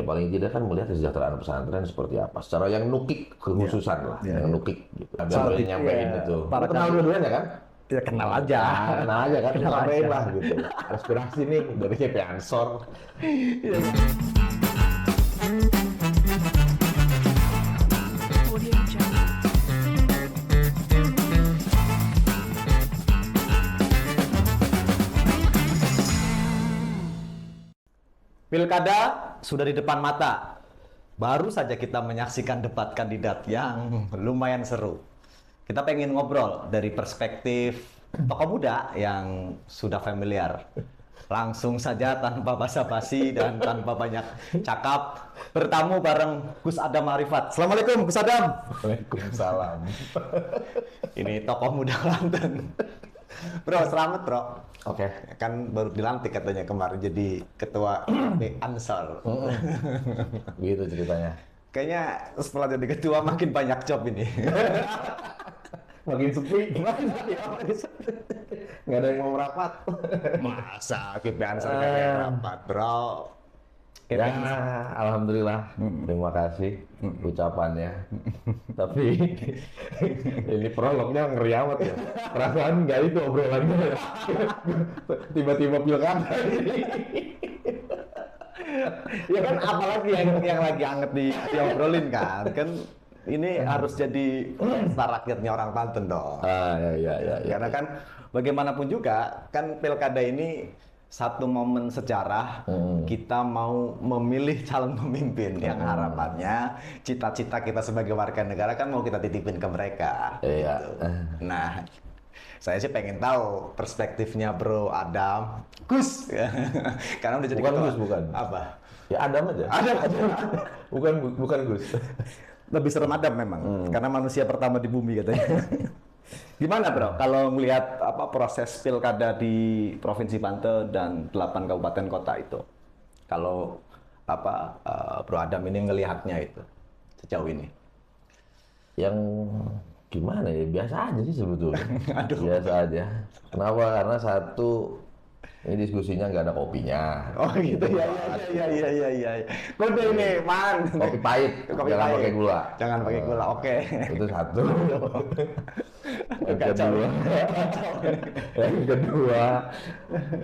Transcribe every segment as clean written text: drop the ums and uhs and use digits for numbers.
paling tidak kan melihat kesejahteraan pesantren seperti apa. Secara yang nukik kekhususan lah, yang nukik. Gitu. Ada yang nyampein itu. Para kenal dua-duanya kan? Ya kenal aja. Kenal aja kan? Kenal Sampein aja. lah gitu. Aspirasi nih dari KP Ansor. Audio Jungle. Pilkada sudah di depan mata. Baru saja kita menyaksikan debat kandidat yang lumayan seru. Kita pengen ngobrol dari perspektif tokoh muda yang sudah familiar. Langsung saja tanpa basa-basi dan tanpa banyak cakap, bertamu bareng Gus Adam Arifat. Assalamualaikum Gus Adam. Waalaikumsalam. Ini tokoh muda Banten. Bro, selamat bro. Oke. Kan baru dilantik katanya kemarin jadi ketua Ansor. Gitu ceritanya. Kayaknya setelah jadi ketua makin banyak job ini. Makin sepi. Nggak ada yang mau merapat. Masa KP Ansor kayak yang rapat bro. Ya, alhamdulillah. Terima kasih ucapannya. Tapi ini prolognya ngeri amat ya. Perasaan nggak itu obrolannya ya. Tiba-tiba pilkada. Ya kan apalagi yang lagi anget diobrolin kan. Kan ini harus jadi pesta rakyatnya orang Banten dong. Ya. Karena kan bagaimanapun juga kan pilkada ini satu momen sejarah kita mau memilih calon pemimpin yang harapannya cita-cita kita sebagai warga negara kan mau kita titipin ke mereka. Iya. Gitu. Nah, saya sih pengen tahu perspektifnya Bro Adam, Gus, karena udah jadi Bukan ketua. Gus, bukan. Apa? Ya Adam aja. Adam aja. Bukan Gus. Lebih serem Adam memang, karena manusia pertama di bumi katanya. Gimana bro, kalau melihat apa proses pilkada di Provinsi Banten dan 8 kabupaten kota itu, kalau apa Bro Adam ini ngelihatnya itu sejauh ini? Yang gimana ya, biasa aja sih sebetulnya. Aduh. Biasa aja. Kenapa? Karena satu, ini diskusinya nggak ada kopinya. Oh gitu ya. Kode ini man. Kopi pahit, Kopi jangan pahit. pakai gula. Jangan pakai gula, oke. Itu satu. Kacau. Yang kedua,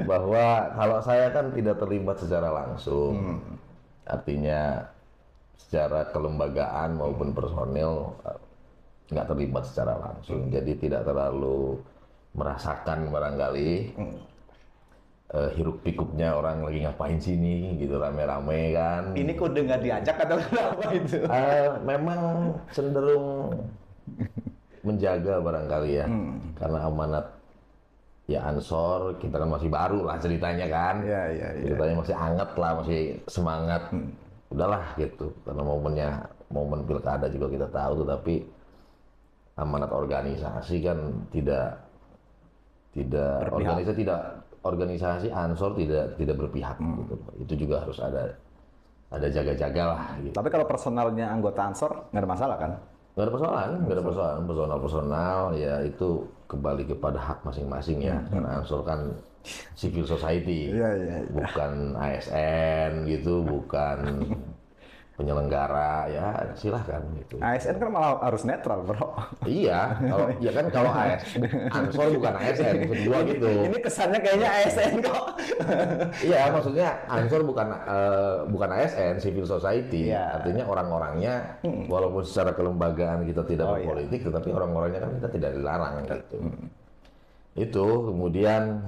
bahwa kalau saya kan tidak terlibat secara langsung. Artinya secara kelembagaan maupun personil nggak terlibat secara langsung. Jadi tidak terlalu merasakan barangkali hiruk pikuknya orang lagi ngapain sini gitu rame-rame kan. Ini kode nggak diajak atau apa itu? Memang cenderung menjaga barangkali ya, karena amanat ya Ansor, kita kan masih baru lah ceritanya kan. Iya. Ceritanya masih anget lah, masih semangat. Udahlah gitu, karena momen pilkada juga kita tahu, tapi amanat organisasi kan tidak organisasi Ansor tidak berpihak gitu. Itu juga harus ada jaga-jaga lah gitu. Tapi kalau personalnya anggota Ansor nggak ada masalah kan? Nggak ada persoalan, personal ya itu kembali kepada hak masing-masing ya. Karena Ansor kan civil society, Iya. bukan ASN gitu, bukan penyelenggara ya, silahkan gitu. ASN kan malah harus netral bro. Iya, kalau Ansor bukan ASN, maksud gua gitu. Ini kesannya kayaknya ASN kok. Iya, maksudnya Ansor bukan ASN, civil society. Iya. Artinya orang-orangnya, walaupun secara kelembagaan kita tidak Oh, iya. berpolitik, tetapi orang-orangnya kan kita tidak dilarang gitu. Itu, kemudian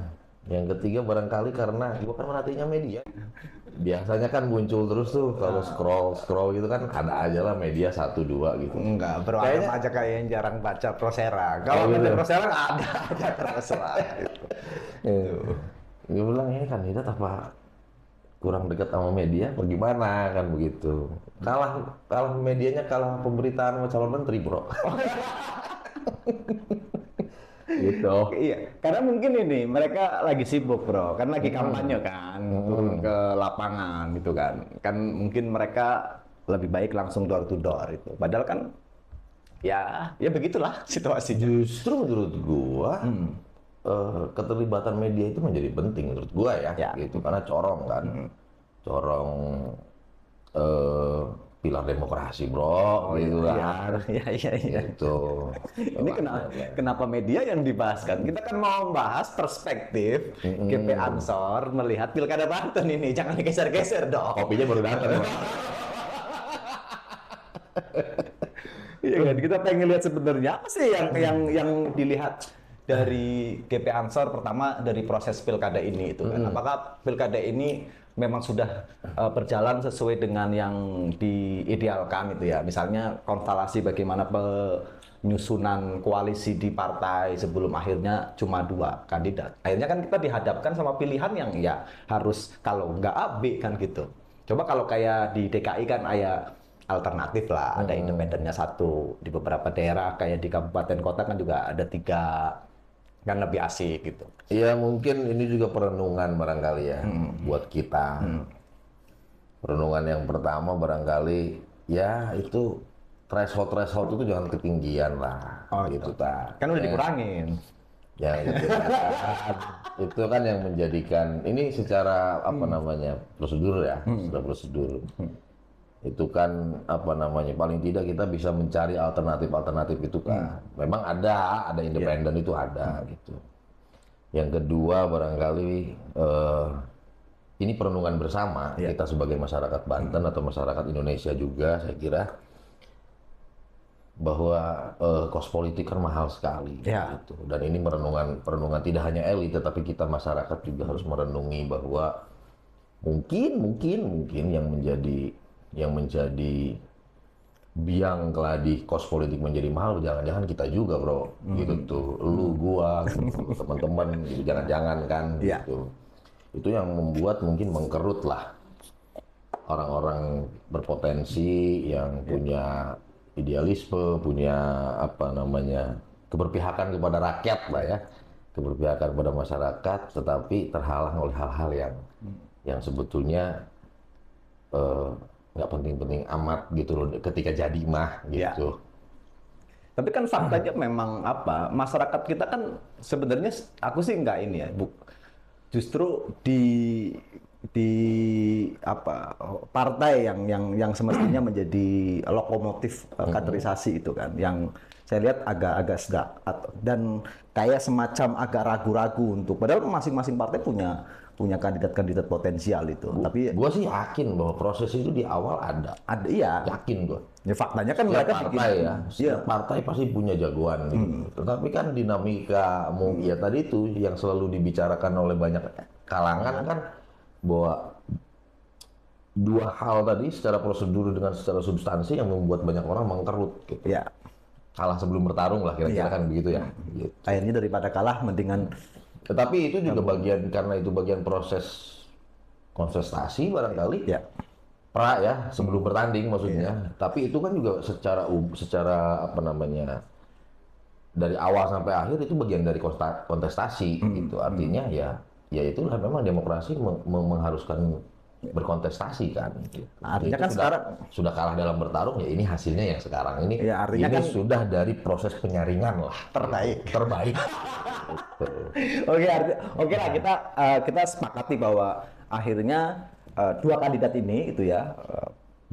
yang ketiga barangkali karena gua kan merhatinya media. Biasanya kan muncul terus tuh kalau scroll gitu kan ada aja lah media 1, 2 gitu. Enggak, bro. Kayaknya- Adam aja kayak yang jarang baca Prosera. Kalau gitu. baca Prosera nggak ada aja Prosera. Gue bilang ini kandidat apa kurang dekat sama media, bagaimana kan begitu. Kalah medianya, kalah pemberitaan sama calon menteri bro. Gitu. Iya, karena mungkin ini mereka lagi sibuk bro, kan lagi kampanye kan, turun ke lapangan gitu kan. Kan mungkin mereka lebih baik langsung door to door itu. Padahal kan ya begitulah situasinya. Justru menurut gua keterlibatan media itu menjadi penting menurut gua ya, Ya. gitu karena corong kan, corong pilar demokrasi bro, gitu kan. Iya. Gitu. Ini kenapa media yang dibahas kan? Kita kan mau membahas perspektif GP Ansor melihat Pilkada Banten ini. Jangan digeser-geser dong. Kopinya baru datang. Bro. Iya kan? Kita pengen lihat sebenarnya apa sih yang dilihat dari GP Ansor, pertama dari proses pilkada ini itu kan. Apakah pilkada ini memang sudah berjalan sesuai dengan yang diidealkan itu ya. Misalnya konstelasi bagaimana penyusunan koalisi di partai sebelum akhirnya cuma 2 kandidat. Akhirnya kan kita dihadapkan sama pilihan yang ya harus kalau nggak A, B kan gitu. Coba kalau kayak di DKI kan alternatif lah, ada independennya 1. Di beberapa daerah kayak di kabupaten kota kan juga ada 3, kan lebih asik gitu. Iya mungkin ini juga perenungan barangkali ya buat kita. Perenungan yang pertama barangkali ya itu threshold itu jangan ketinggian lah. Gitu tak. Kan udah dikurangin. Ya gitu. Itu kan yang menjadikan ini secara apa namanya prosedur ya, secara prosedur. Itu kan apa namanya paling tidak kita bisa mencari alternatif itu kan. Memang ada independen itu ada gitu. Yang kedua barangkali ini perenungan bersama kita sebagai masyarakat Banten atau masyarakat Indonesia juga saya kira bahwa kos politik kan mahal sekali gitu. Dan ini perenungan tidak hanya elit tetapi kita masyarakat juga harus merenungi bahwa mungkin yang menjadi biang keladi kos politik menjadi mahal, jangan-jangan kita juga bro, gitu tuh, lu, gua, gitu, teman-teman, gitu, jangan-jangan kan, gitu. Itu yang membuat mungkin mengkerut lah orang-orang berpotensi yang punya idealisme, punya apa namanya keberpihakan kepada rakyat lah ya, keberpihakan kepada masyarakat, tetapi terhalang oleh hal-hal yang sebetulnya nggak penting-penting amat gitu loh ketika jadi mah gitu. Tapi kan faktanya memang masyarakat kita kan sebenarnya aku sih nggak ini ya, justru di partai yang semestinya menjadi lokomotif kaderisasi itu kan, yang saya lihat agak sedap dan kayak semacam agak ragu-ragu untuk padahal masing-masing partai punya kandidat-kandidat potensial itu. Tapi gua sih yakin bahwa proses itu di awal ada. Iya. Yakin gua. Ya faktanya kan Setiap mereka partai setiap partai pasti punya jagoan gitu. Tetapi kan dinamika ya tadi itu yang selalu dibicarakan oleh banyak kalangan kan bahwa 2 hal tadi secara prosedur dengan secara substansi yang membuat banyak orang mengkerut gitu. Ya. Kalah sebelum bertarung lah kira-kira kan begitu ya. Gitu. Akhirnya daripada kalah mendingan. Tetapi itu juga karena itu bagian proses kontestasi barangkali. Ya. Sebelum bertanding maksudnya. Tapi itu kan juga secara apa namanya dari awal sampai akhir itu bagian dari kontestasi gitu. Artinya ya itulah memang demokrasi mengharuskan berkontestasi kan. Gitu. Artinya kan sekarang sudah kalah dalam bertarung ya ini hasilnya yang sekarang ini. Ya, artinya ini kan sudah dari proses penyaringan lah terbaik. Oke lah kita sepakati bahwa akhirnya 2 kandidat ini itu ya,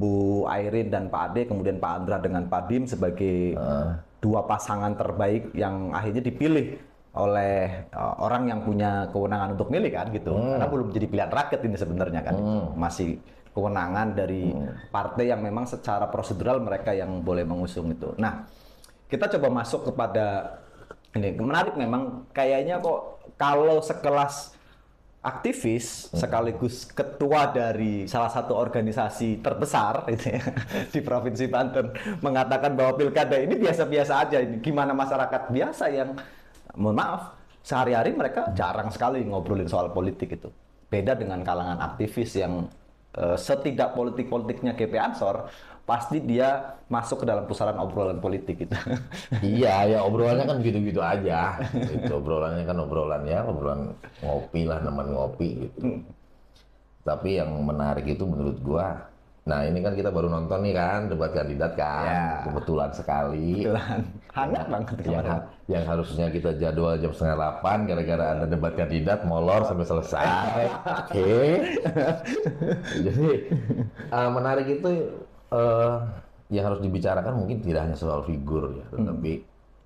Bu Airin dan Pak Ade, kemudian Pak Andra dengan Pak Dim sebagai 2 pasangan terbaik yang akhirnya dipilih oleh orang yang punya kewenangan untuk milih kan gitu. Karena belum jadi pilihan rakyat ini sebenarnya kan. Masih kewenangan dari partai yang memang secara prosedural mereka yang boleh mengusung itu. Nah, kita coba masuk kepada ini menarik memang kayaknya kok kalau sekelas aktivis sekaligus ketua dari salah satu organisasi terbesar itu ya, di Provinsi Banten mengatakan bahwa pilkada ini biasa-biasa aja, ini gimana masyarakat biasa yang mohon maaf sehari-hari mereka jarang sekali ngobrolin soal politik itu. Beda dengan kalangan aktivis yang setidak politik-politiknya GP Ansor pasti dia masuk ke dalam pusaran obrolan politik gitu. Iya, ya obrolannya kan gitu-gitu aja. Itu obrolan ngopi lah, teman ngopi gitu. Tapi yang menarik itu menurut gua Nah ini kan kita baru nonton nih kan debat kandidat kan, Ya. kebetulan sekali. Kebetulan. Hangat banget Yang, kemarin. yang harusnya kita jadwal jam 7:30 gara-gara ada debat kandidat molor sampai selesai. Oke. Jadi menarik itu yang harus dibicarakan mungkin tidak hanya soal figur ya, tetapi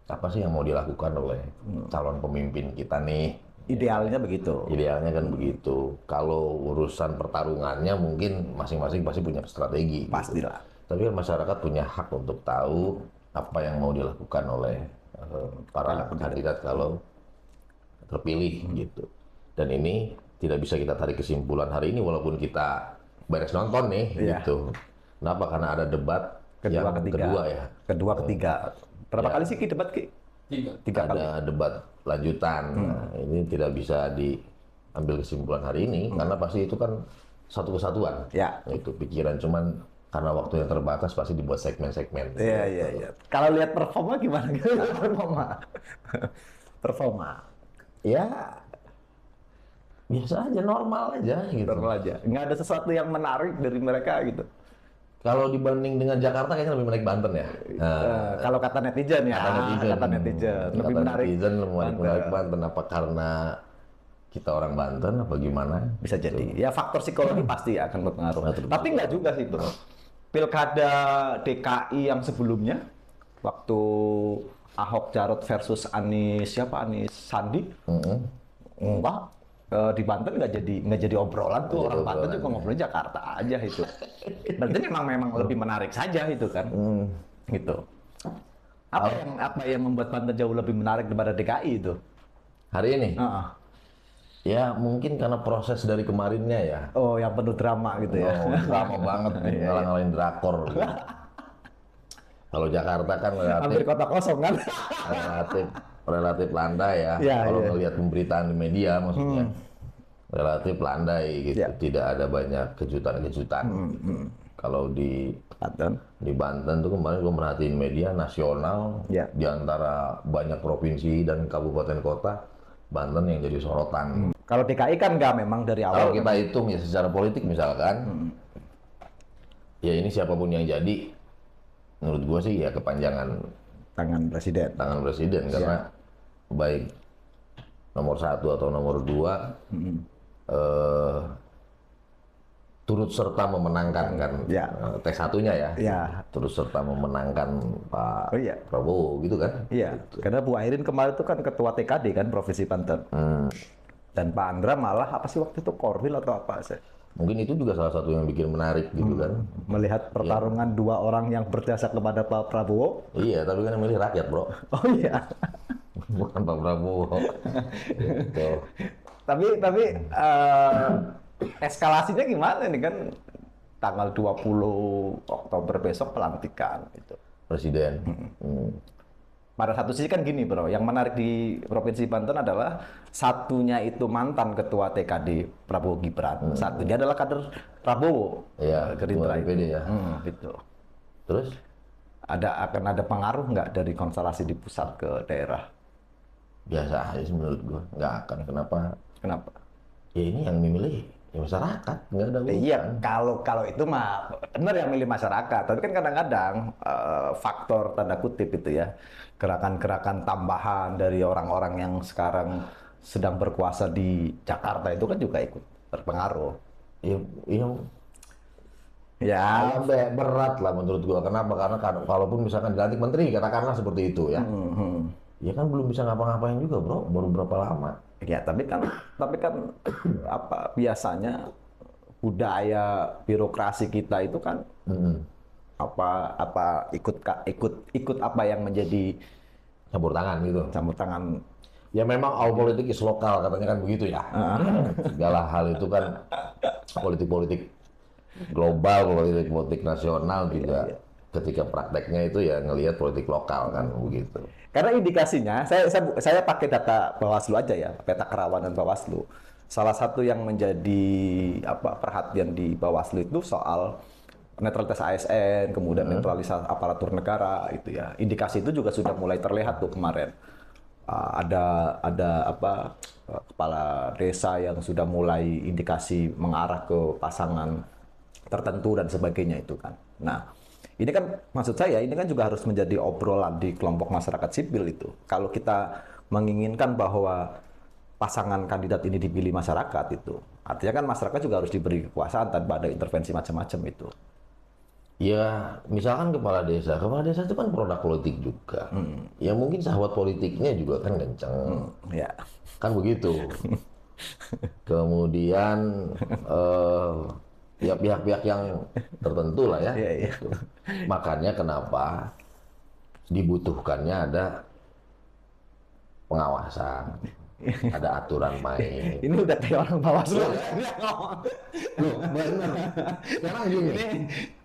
apa sih yang mau dilakukan oleh calon pemimpin kita nih. Idealnya begitu. Idealnya kan begitu. Kalau urusan pertarungannya mungkin masing-masing pasti punya strategi. Gitu. Pastilah. Tapi kan masyarakat punya hak untuk tahu apa yang mau dilakukan oleh para kandidat kalau terpilih gitu. Dan ini tidak bisa kita tarik kesimpulan hari ini walaupun kita beres nonton nih Iya. gitu. Kenapa? Karena ada debat yang kedua ya. Kedua, ketiga. Berapa kali sih Ki debat Ki? Tiga kali. Ada debat lanjutan. Nah, ini tidak bisa diambil kesimpulan hari ini karena pasti itu kan satu kesatuan. Ya. Itu pikiran cuman karena waktu yang terbatas pasti dibuat segmen-segmen. Iya. Kalau lihat performa gimana? Performa. Ya biasa aja, normal aja gitu. Normal aja. Nggak ada sesuatu yang menarik dari mereka gitu. Kalau dibanding dengan Jakarta kayaknya lebih menarik Banten ya. Kalau kata netizen ya. Kata netizen. Lebih Kata menarik. netizen lebih menarik Banten. Apa karena kita orang Banten apa gimana? Bisa jadi. Ya faktor psikologi pasti akan berpengaruh. Betul. Tapi nggak juga sih Bro. Pilkada DKI yang sebelumnya, waktu Ahok Jarot versus Anies Sandi, enggak. Di Banten nggak jadi obrolan tuh, orang Banten juga ngobrolin Jakarta aja itu. Banten memang lebih menarik saja itu kan, gitu. Apa yang membuat Banten jauh lebih menarik daripada DKI itu? Hari ini? Heeh. Ya mungkin karena proses dari kemarinnya ya. Oh, yang penuh drama gitu ya. Oh, drama banget nih, ngalah-ngalahin drakor. Gitu. Kalau Jakarta kan Hampir kota kosong kan? relatif landai ya. Ya, Kalau iya. ngelihat pemberitaan di media maksudnya relatif landai gitu. Ya. Tidak ada banyak kejutan-kejutan. Kalau di Banten tuh kemarin gue merhatiin media nasional Ya. di antara banyak provinsi dan kabupaten kota, Banten yang jadi sorotan. Kalau DKI kan nggak, memang dari Kalau awal. kita hitung ya secara politik misalkan, ya ini siapapun yang jadi, menurut gue sih ya kepanjangan Tangan presiden. tangan presiden karena baik nomor 1 atau nomor 2 turut serta memenangkan kan Ya. T1-nya ya, Ya. turut serta memenangkan Pak Oh, iya. Prabowo gitu kan. Iya, karena Bu Airin kemarin itu kan ketua TKD kan Provinsi Banten. Dan Pak Andra malah apa sih waktu itu Korwil atau apa sih? Mungkin itu juga salah satu yang bikin menarik gitu kan. Melihat pertarungan dua orang yang berjasa kepada Pak Prabowo. Iya, tapi kan yang milih rakyat bro, Oh iya. bukan Pak Prabowo. Gitu. Tapi eskalasinya gimana nih kan tanggal 20 Oktober besok pelantikan itu. Presiden. Pada satu sisi kan gini bro, yang menarik di Provinsi Banten adalah satunya itu mantan ketua TKD Prabowo Gibran, satunya adalah kader Prabowo. Iya, Gerindra ketua DPD ya. Gitu. Terus? Akan ada pengaruh nggak dari konstelasi di pusat ke daerah? Biasa aja sih menurut gua. Nggak akan. Kenapa? Kenapa? Ya ini yang memilih ya masyarakat. Nggak ada urusan. Iya, kalau itu mah benar yang milih masyarakat. Tapi kan kadang-kadang faktor tanda kutip itu ya, gerakan-gerakan tambahan dari orang-orang yang sekarang sedang berkuasa di Jakarta itu kan juga ikut berpengaruh. Iya, Ya, berat lah menurut gua. Kenapa? Karena kalaupun misalkan dilantik menteri, katakanlah seperti itu ya. Ya kan belum bisa ngapa-ngapain juga bro. Baru berapa lama? ya tapi kan apa biasanya budaya birokrasi kita itu kan apa ikut apa yang menjadi Campur tangan gitu. campur tangan. Ya memang all politik is lokal katanya kan begitu ya. Segala hal itu kan politik-politik global, politik nasional juga. Ketika prakteknya itu ya ngelihat politik lokal kan begitu. Karena indikasinya, saya pakai data Bawaslu aja ya, peta kerawanan Bawaslu. Salah satu yang menjadi perhatian di Bawaslu itu soal netralitas ASN, kemudian netralitas aparatur negara itu ya. Indikasi itu juga sudah mulai terlihat tuh kemarin. Ada kepala desa yang sudah mulai indikasi mengarah ke pasangan tertentu dan sebagainya itu kan. Nah, ini kan maksud saya ini kan juga harus menjadi obrolan di kelompok masyarakat sipil itu. Kalau kita menginginkan bahwa pasangan kandidat ini dipilih masyarakat itu, artinya kan masyarakat juga harus diberi kekuasaan tanpa ada intervensi macam-macam itu. Ya, misalkan kepala desa itu kan produk politik juga. Ya mungkin sahabat politiknya juga kan kenceng. Ya. Kan begitu. Kemudian ya pihak-pihak yang tertentu lah ya. Iya, iya. Gitu. Makanya kenapa dibutuhkannya ada pengawasan, ada aturan main. Ini udah kayak orang Bawaslu. Loh, bener. Sekarang gini,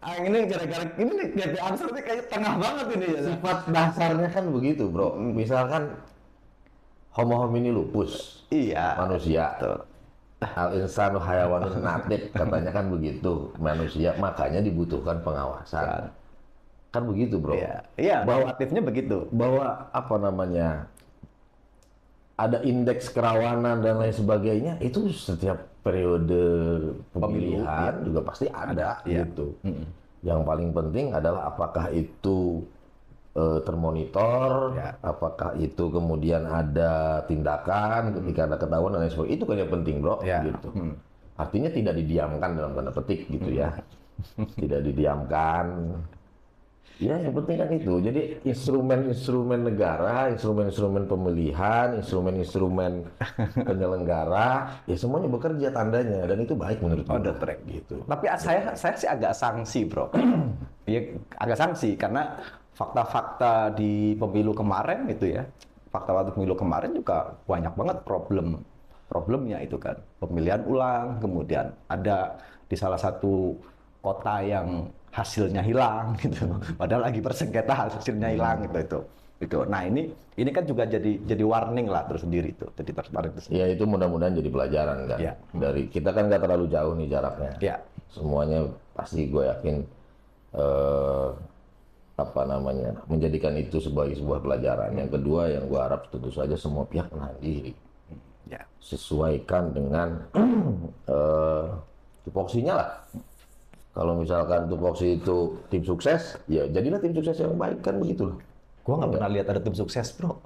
Ini gara-gara ini kayak absurdnya kayak tengah banget ini ya. sifat dasarnya kan begitu, bro. Misalkan homo homini lupus, Iya. manusia. Al insanu hayawanun natik, katanya kan begitu, manusia, makanya dibutuhkan pengawasan. Kan begitu, bro. Iya. Iya, bahwa aktifnya begitu. Bahwa apa namanya, ada indeks kerawanan dan lain sebagainya, itu setiap periode pemilihan juga pasti ada iya. gitu. Yang paling penting adalah apakah itu termonitor, Ya. apakah itu kemudian ada tindakan ketika ada ketahuan dan lain sebagainya. Itu kan yang penting, bro. Ya. Gitu. Artinya tidak didiamkan dalam tanda petik gitu ya. Tidak didiamkan. Ya, yang penting kan itu. Jadi instrumen-instrumen negara, instrumen-instrumen pemilihan, instrumen-instrumen penyelenggara, ya semuanya bekerja tandanya, dan itu baik menurut Oh, gue. the track. Gitu. Tapi saya sih agak sanksi, bro. Iya, agak sanksi karena fakta-fakta di pemilu kemarin itu ya, fakta waktu pemilu kemarin juga banyak banget problemnya itu kan. Pemilihan ulang, kemudian ada di salah satu kota yang hasilnya hilang gitu. Padahal lagi bersengketa hasilnya hilang gitu. Nah, ini kan juga jadi warning lah tersendiri itu. Jadi transparan itu. Ya itu mudah-mudahan jadi pelajaran kan. Ya. Dari kita kan nggak terlalu jauh nih jaraknya. Ya. Semuanya pasti gue yakin apa namanya, menjadikan itu sebagai sebuah pelajaran. Yang kedua yang gue harap tentu saja semua pihak menahan diri. Ya. Sesuaikan dengan tupoksinya lah. Kalau misalkan tupoksi itu tim sukses, ya jadilah tim sukses yang baik kan begitu loh. Gua nggak pernah lihat ada tim sukses, bro.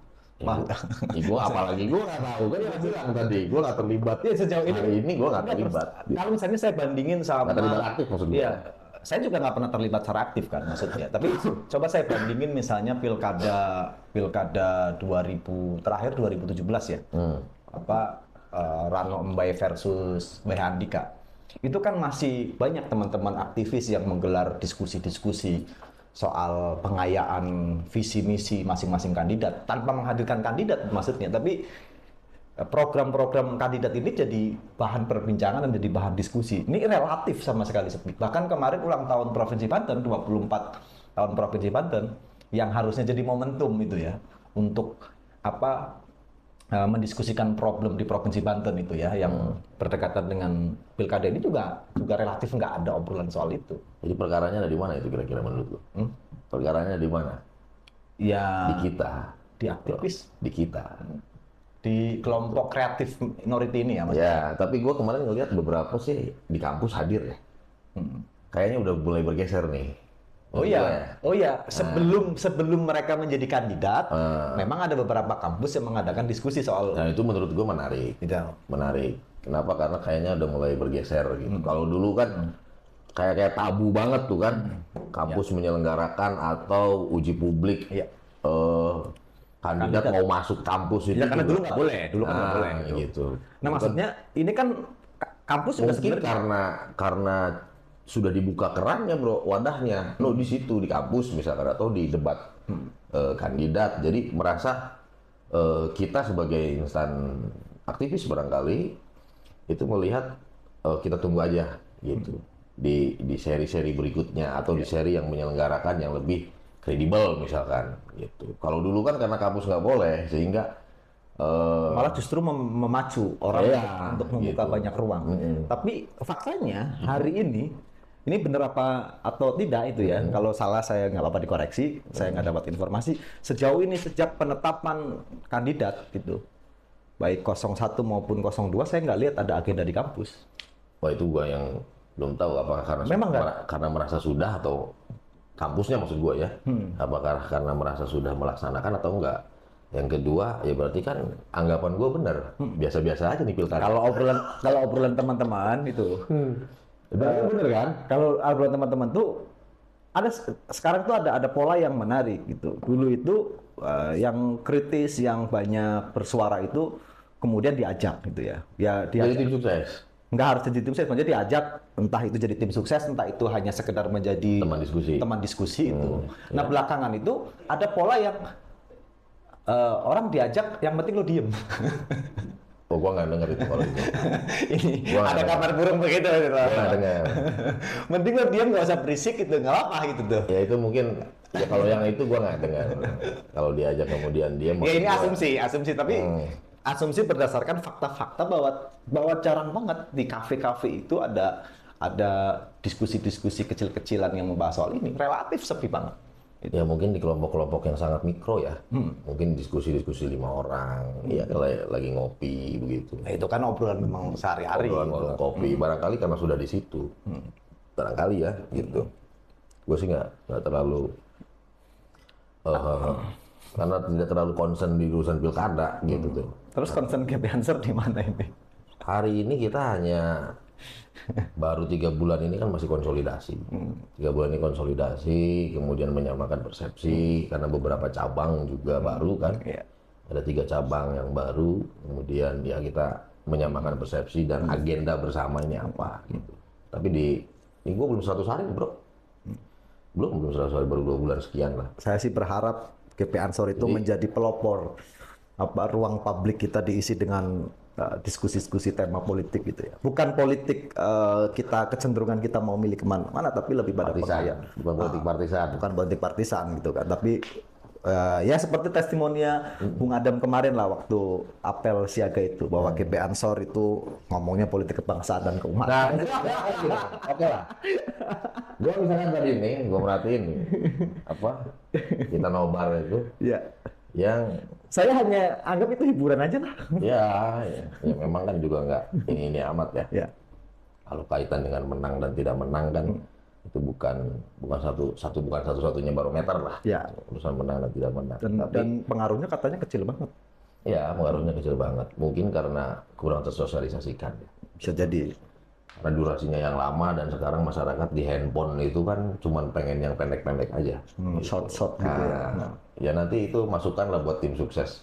Gue apalagi gue nggak tahu kan yang bilang tadi gue nggak terlibat. Ya, sejauh ini Hari ini gue nggak terlibat. Kalau misalnya saya bandingin sama Nggak terlibat aktif maksud gue. Iya, saya juga nggak pernah terlibat secara aktif kan maksudnya. Tapi coba saya bandingin misalnya pilkada 2000 terakhir 2017 ya. Rano Mbae versus Mbak Andika. Itu kan masih banyak teman-teman aktivis yang menggelar diskusi-diskusi soal pengayaan visi misi masing-masing kandidat tanpa menghadirkan kandidat maksudnya, tapi program-program kandidat ini jadi bahan perbincangan dan jadi bahan diskusi. Ini relatif sama sekali sepi. Bahkan kemarin ulang tahun Provinsi Banten, 24 tahun Provinsi Banten, yang harusnya jadi momentum itu ya untuk mendiskusikan problem di Provinsi Banten itu ya, yang berdekatan dengan pilkada ini juga relatif nggak ada obrolan soal itu. Jadi perkaranya ada di mana itu kira-kira menurut lo? Perkaranya di mana? Ya Di kita. di aktivis, Di kita. di kelompok kreatif minority ini ya, Mas. Ya, tapi gue kemarin ngelihat beberapa sih di kampus hadir ya. Kayaknya udah mulai bergeser nih. Oh iya, sebelum mereka menjadi kandidat, memang ada beberapa kampus yang mengadakan diskusi soal. Nah itu menurut gue menarik. Gitu. Menarik. Kenapa? Karena kayaknya udah mulai bergeser gitu. Kalau dulu kan kayak tabu banget tuh kan, kampus menyelenggarakan atau uji publik Iya. kandidat mau masuk kampus itu. Ya, karena juga. dulu nggak boleh, nggak boleh gitu. Nah maksudnya ini kan kampus juga Mungkin sebenarnya karena sudah dibuka kerannya bro, wadahnya lo di situ di kampus misalkan atau di debat kandidat, jadi merasa kita sebagai insan aktivis barangkali itu melihat kita tunggu aja gitu di seri-seri berikutnya atau di seri yang menyelenggarakan yang lebih kredibel misalkan gitu. Kalau dulu kan karena kampus nggak boleh sehingga malah justru memacu orang untuk membuka gitu. banyak ruang. Tapi faktanya hari ini benar apa atau tidak itu ya, kalau salah saya nggak apa-apa dikoreksi, saya nggak dapat informasi. Sejauh ini sejak penetapan kandidat gitu, baik 01 maupun 02, saya nggak lihat ada agenda di kampus. Wah itu gua yang belum tahu apakah Memang nggak? karena merasa sudah atau kampusnya maksud gue ya, apakah karena merasa sudah melaksanakan atau enggak. Yang kedua ya berarti kan anggapan gue benar, biasa-biasa aja nih pilkada. Kalau obrolan teman-teman itu, Berarti bener kan? kalau obrolan teman-teman tuh ada sekarang tuh ada pola yang menarik gitu. Dulu itu yang kritis, yang banyak bersuara itu kemudian diajak gitu ya. Ya Jadi diajak. tim sukses, Nggak harus jadi tim sukses, maksudnya diajak entah itu jadi tim sukses, entah itu hanya sekedar menjadi teman diskusi. itu. Nah belakangan itu ada pola yang orang diajak, yang penting lo diem. Oh, gua nggak denger itu kalau itu. Ini Gua ada nggak kabar burung begitu. Gitu. Gua nggak denger. Mending lo diem, nggak usah berisik gitu, nggak apa gitu tuh. Ya itu mungkin ya kalau yang itu gua nggak dengar. Kalau diajak kemudian dia Ya ini maksud gua, asumsi tapi asumsi berdasarkan fakta-fakta bahwa jarang banget di kafe-kafe itu ada diskusi-diskusi kecil-kecilan yang membahas soal ini, relatif sepi banget. ya mungkin di kelompok-kelompok yang sangat mikro ya. Mungkin diskusi-diskusi 5 orang, ya lagi ngopi begitu. Nah, itu kan obrolan memang sehari-hari. Obrolan Gitu. warung kopi, barangkali karena sudah di situ. Barangkali ya, gitu. Gue sih nggak terlalu karena tidak terlalu concern di urusan pilkada gitu tuh. Terus concern gap answer di mana ini? Hari ini kita hanya baru 3 bulan ini kan masih konsolidasi. 3 bulan ini konsolidasi, kemudian menyamakan persepsi karena beberapa cabang juga baru kan. Iya. Ada 3 cabang yang baru, kemudian ya kita menyamakan persepsi dan agenda bersama ini apa gitu. Tapi ini gue belum 100 hari bro. Belum 100 hari, baru 2 bulan sekian lah. Saya sih berharap GP Ansor itu menjadi pelopor ruang publik kita diisi dengan diskusi-diskusi tema politik gitu ya. Bukan politik kita kecenderungan kita mau milih kemana-mana, tapi lebih pada Partisan, bukan politik partisan. bukan politik partisan gitu kan. Tapi ya seperti testimoninya Bung Adam kemarin lah waktu apel siaga itu bahwa GP Ansor itu ngomongnya politik kebangsaan dan keumatan. Nah, oke lah. Gue misalkan tadi nih, gue merhatiin nih, apa kita nobar itu, Ya. yang Saya hanya anggap itu hiburan aja lah. ya memang kan juga nggak ini amat ya. Ya. Kalau kaitan dengan menang dan tidak menang kan itu bukan satu-satunya barometer lah. Ya. Urusan menang dan tidak menang. Dan pengaruhnya katanya kecil banget. Ya pengaruhnya kecil banget. Mungkin karena kurang tersosialisasikan. Bisa jadi. Karena durasinya yang lama dan sekarang masyarakat di handphone itu kan cuman pengen yang pendek-pendek aja. Short-short gitu ya. Nah, ya nanti itu masukkan lah buat tim sukses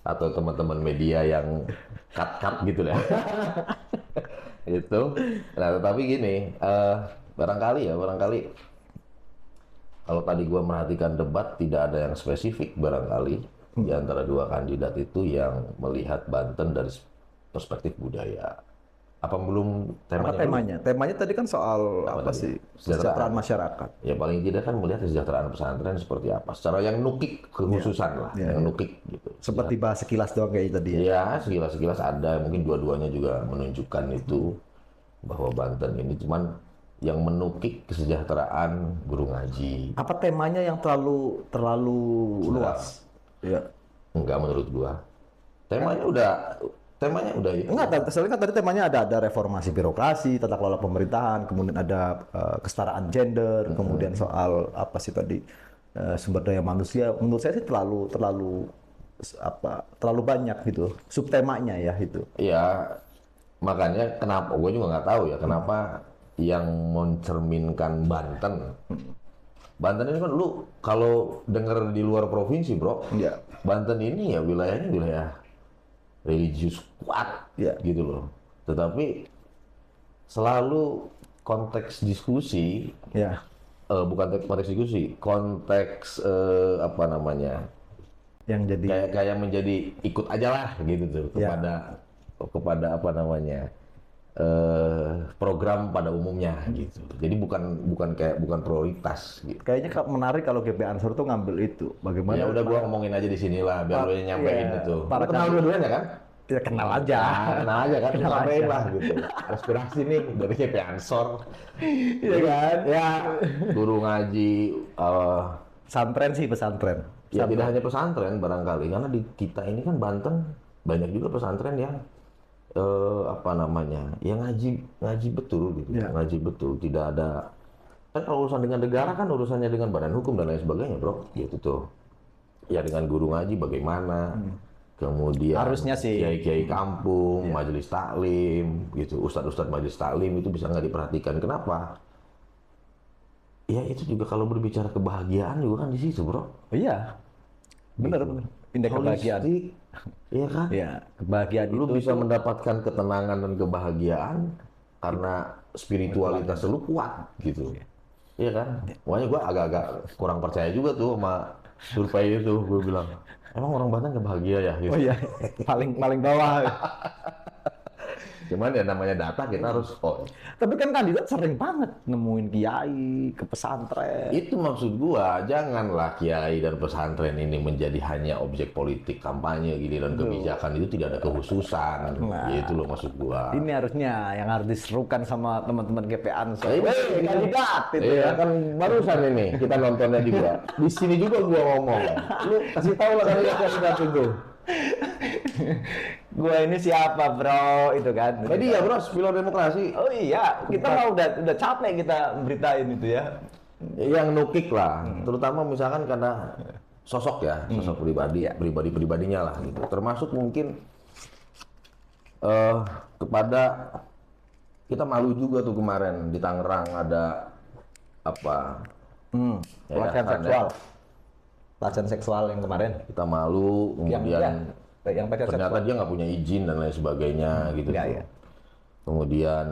atau teman-teman media yang cut gitu ya. Itu. Nah, tetapi gini, barangkali kalau tadi gua merhatikan debat tidak ada yang spesifik barangkali di antara 2 kandidat itu yang melihat Banten dari perspektif budaya. Apa belum temanya? Apa temanya? Temanya tadi kan soal apa tadi? sih? Kesejahteraan masyarakat. Ya paling tidak kan melihat kesejahteraan pesantren seperti apa. Secara yang nukik kekhususan lah, yang nukik gitu. Seperti bahas sekilas doang kayak tadi ya. Ya sekilas ada, mungkin dua-duanya juga menunjukkan itu bahwa Banten ini cuman yang menukik kesejahteraan guru ngaji. Apa temanya yang terlalu luas? Ya. Enggak menurut gua. Temanya udah itu. Enggak, soalnya kan tadi temanya ada reformasi birokrasi, tata kelola pemerintahan, kemudian ada kesetaraan gender, kemudian soal apa sih tadi sumber daya manusia. Menurut saya sih terlalu banyak gitu subtemanya ya itu. Iya, makanya kenapa gue juga nggak tahu ya kenapa yang mencerminkan Banten. Banten ini kan lu kalau dengar di luar provinsi bro, Iya. Banten ini ya wilayahnya wilayah religius kuat, Iya. gitu loh. Tetapi selalu konteks diskusi, Ya. bukan konteks diskusi, konteks apa namanya? Yang jadi Kayak menjadi ikut aja lah gitu tuh Ya. kepada apa namanya program pada umumnya gitu. Jadi bukan prioritas gitu. kayaknya menarik kalau GP Ansor tuh ngambil itu. Bagaimana? Ya udah gua ngomongin aja di sinilah biar lu yang nyampein Iya, itu. para Lu kenal kandidat. dua-duanya kan? Ya kenal aja. Nah, kenal aja kan, Kenal nyampein aja. lah gitu. Aspirasi nih dari GP Ansor. Iya kan? Ya, guru ngaji Pesantren sih pesantren. ya tidak hanya pesantren barangkali karena di kita ini kan Banten banyak juga pesantren yang apa namanya, ya ngaji betul gitu, Ya. ngaji betul, tidak ada kan kalau urusan dengan negara kan urusannya dengan badan hukum dan lain sebagainya bro, gitu tuh. Ya dengan guru ngaji bagaimana, kemudian Harusnya sih. kiai-kiai kampung, majelis taklim, gitu, ustadz-ustadz majelis taklim itu bisa nggak diperhatikan, kenapa? Ya itu juga kalau berbicara kebahagiaan juga kan di situ bro. Oh, iya, bener. Pindah kebahagiaan. Holistik, iya kan? Ya, kebahagiaan Lu itu bisa mendapatkan ketenangan dan kebahagiaan karena spiritualitas lu kuat gitu. Iya kan? Makanya gue agak-agak kurang percaya juga tuh sama survei itu. Gue bilang, emang orang Banten nggak bahagia ya? Gitu. Oh iya, paling bawah. Cuman ya namanya data kita harus, oh Tapi kan kandidat sering banget nemuin kiai ke pesantren. itu maksud gua, janganlah kiai dan pesantren ini menjadi hanya objek politik kampanye giliran kebijakan itu tidak ada kekhususan. Nah. Ya itu loh maksud gua. Ini harusnya yang harus diserukan sama teman-teman GP Ansor. Ini Weh, kandidat itu iya, ya. kan barusan ini kita nontonnya juga. Di sini juga gua ngomong. Lu kasih tahu lah kandidat itu. Gua ini siapa bro, itu kan. Media bro, Spilo Demokrasi. Oh iya, kita mah udah capek kita beritain itu ya. Yang nukik lah, terutama misalkan karena sosok ya, sosok pribadinya lah gitu. Termasuk mungkin kepada kita malu juga tuh kemarin di Tangerang ada apa? Ya, Pelecehan kan, seksual. ya. Pelecehan seksual yang kemarin. Kita malu, kemudian Yang pelecehan ternyata seksual. dia nggak punya izin dan lain sebagainya gitu. Iya, tuh. iya. Kemudian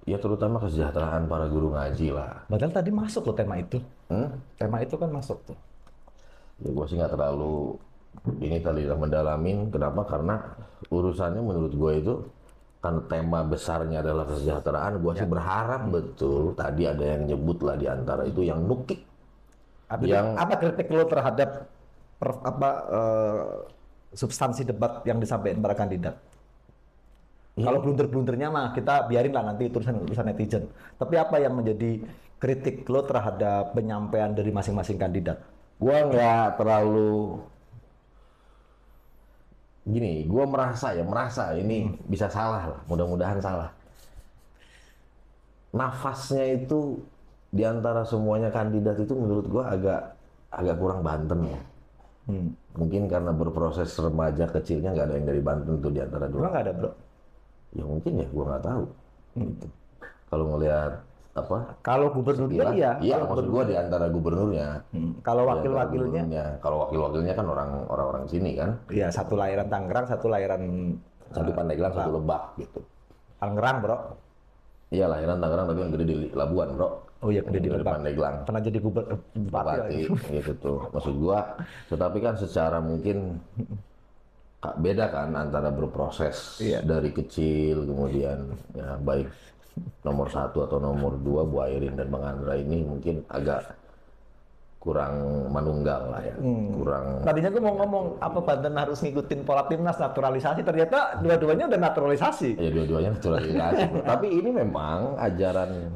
ya terutama kesejahteraan para guru ngaji lah. Padahal tadi masuk loh tema itu. Hmm? Tema itu kan masuk tuh. Ya gue sih nggak terlalu ini tadi mendalamin. Kenapa? Karena urusannya menurut gue itu kan tema besarnya adalah kesejahteraan. Gue sih berharap betul tadi ada yang nyebut lah di antara itu yang nukik. Apa kritik lo terhadap substansi debat yang disampaikan para kandidat? Kalau blunder-blundernya mah kita biarin lah nanti itu urusan netizen. Tapi apa yang menjadi kritik lo terhadap penyampaian dari masing-masing kandidat? Gue nggak terlalu gini. Gue merasa ini bisa salah lah. Mudah-mudahan salah. Nafasnya itu di antara semuanya kandidat itu menurut gue agak kurang Banten ya. Mungkin karena berproses remaja kecilnya nggak ada yang dari Banten tuh di antara dua. Emang nggak ada bro? Ya mungkin ya, gua nggak tahu. Kalau ngelihat apa? Kalau gubernurnya sekilas, iya. iya Kalau maksud gua di antara gubernurnya. Kalau Di antara wakil-wakilnya, gubernurnya. Kalau wakil-wakilnya kan orang-orang sini kan. iya satu lahiran Tangerang, satu lahiran Satu Pandeglang, satu Lebak gitu. Tangerang bro. Iya lahiran Tangerang tapi yang gede di Labuan bro. Oh iya gede di Yang Lebak. Pandeglang. Pernah jadi bupati. Bupati gitu tuh. Maksud gua, tetapi kan secara mungkin beda kan antara berproses Iya. dari kecil kemudian ya baik nomor 1 atau nomor 2 Bu Airin dan Bang Andra ini mungkin agak kurang manunggal lah ya, kurang. Tadinya gue mau ngomong apa Banten harus ngikutin pola timnas naturalisasi, ternyata dua-duanya udah naturalisasi. Ya dua-duanya naturalisasi. Bro. Tapi ini memang ajaran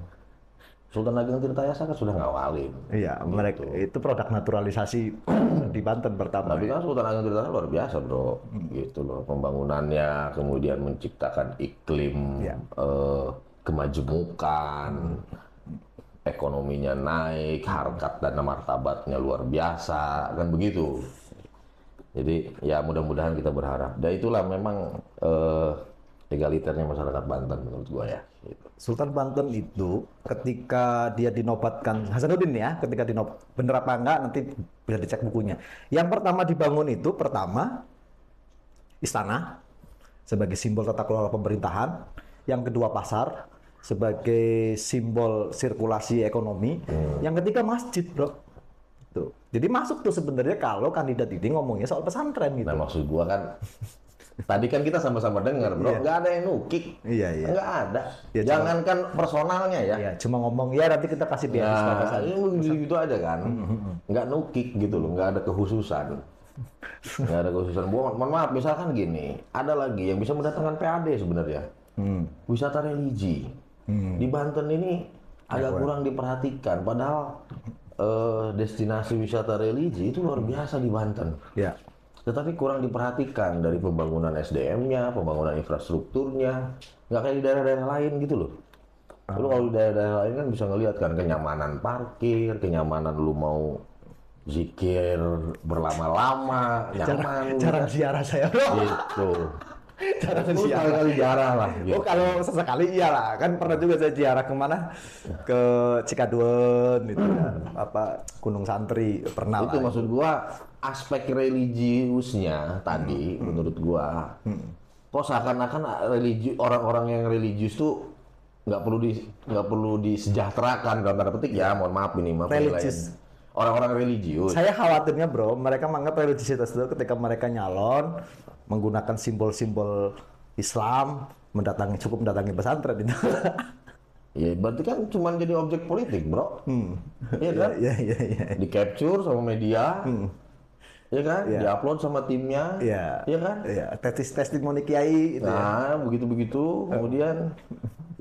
Sultan Ageng Tirtayasa kan sudah ngawalin. Iya, mereka itu produk naturalisasi di Banten pertama. Tapi kan Sultan Ageng Tirtayasa luar biasa bro, gitu loh pembangunannya, kemudian menciptakan iklim Iya. kemajemukan, ekonominya naik, harkat dan martabatnya luar biasa, kan begitu. Jadi ya mudah-mudahan kita berharap. Dan itulah memang egaliternya masyarakat Banten menurut gua ya. Gitu. Sultan Banten itu ketika dia dinobatkan Hasanuddin ya, ketika bener apa enggak nanti bisa dicek bukunya. Yang pertama dibangun itu istana sebagai simbol tata kelola pemerintahan, yang kedua pasar sebagai simbol sirkulasi ekonomi, yang ketiga masjid, bro. Tuh. Jadi masuk tuh sebenarnya kalau kandidat ini ngomongnya soal pesantren gitu. Nah maksud gua kan tadi kan kita sama-sama dengar bro, nggak ada yang nukik, Iya, iya. nggak ada. Ya, Jangankan personalnya ya. Ya, cuma ngomong ya nanti kita kasih beasiswa ke Nah, sana. ini gitu aja kan, nggak nukik gitu loh, nggak ada kekhususan, nggak ada kekhususan. Mohon maaf, misalkan gini, ada lagi yang bisa mendatangkan PAD sebenarnya, wisata religi di Banten ini agak kurang diperhatikan, padahal destinasi wisata religi itu luar biasa di Banten. Ya. tetapi kurang diperhatikan dari pembangunan SDM-nya, pembangunan infrastrukturnya, nggak kayak di daerah-daerah lain gitu loh. Lu kalau di daerah-daerah lain kan bisa ngelihat kan kenyamanan parkir, kenyamanan lu mau zikir berlama-lama, nyaman. Jarang ziarah saya, bro. Gitu. Jarang Lu ziarah. kali-kali jarah lah. Gitu. Oh, kalau sesekali iyalah, kan pernah juga saya ziarah kemana? Ke Cikaduen itu kan, apa Gunung Santri pernah Itu lah. maksud gua aspek religiusnya tadi menurut gua kok seakan-akan orang-orang yang religius tuh nggak perlu disejahterakan dalam tanda petik ya, mohon maaf ini maaf Religius. orang-orang religius. Saya khawatirnya bro, mereka menganggap religiositas itu ketika mereka nyalon menggunakan simbol-simbol Islam, cukup mendatangi pesantren itu. Ya berarti kan cuma jadi objek politik bro. Iya kan? Iya. Di capture sama media, ya kan? Iya. Diupload sama timnya, Iya. ya kan? Iya, testimoni kiai itu ya. Nah, begitu-begitu, kemudian